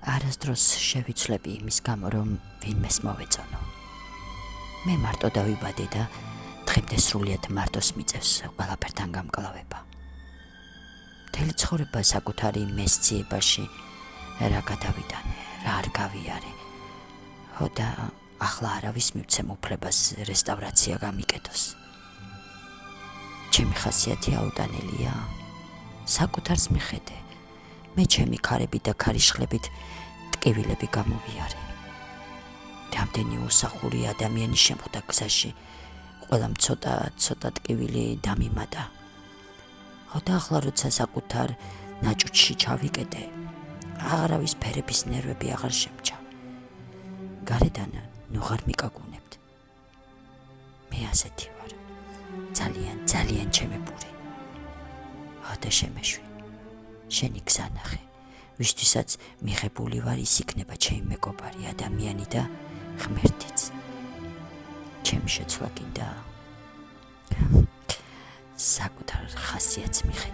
არასდროს შევიცვლები იმის გამო, რომ ვინმეს მოვეწონო. მე მარტო დავიბადე და დღემდე სრულიად მარტოს მიწევს ყველაფერთან გამკლავება. მთელი ცხოვრება საკუთარი მესწიებაში რა გადავიტანე, რა არ გავიარე. და ახლა არავის მივცემ უფლებას რესტავრაცია გამიკეთოს. ჩემი ხასიათი აუტანელია. საკუთარს მიხედე. მე ჩემი ქარებით და ქარიშხლებით ტკივილები გამოვიარე. რამდენი უსახური ადამიანი შემხვდა გზაში, ყველამ ცოტა ტკივილი დამიმატა. და ახლა როცა საკუთარ ნაჭუჭში ჩავიკეტე, აღარავის ფერების ნერვები აღარ შემჭა. გარედან ნუღარ მიკაკუნებთ. მე ასეთი ვარ. ძალიან ჩემებური. და შემეშვი. შენი გზა ნახე. ვისთვისაც მიღებული ვარ, ის იქნება ჩემი მეგობარი, ადამიანი და ღმერთიც. ჩემი შეცვლა კიდაა. საკუთარ ხასიათს მიხედე.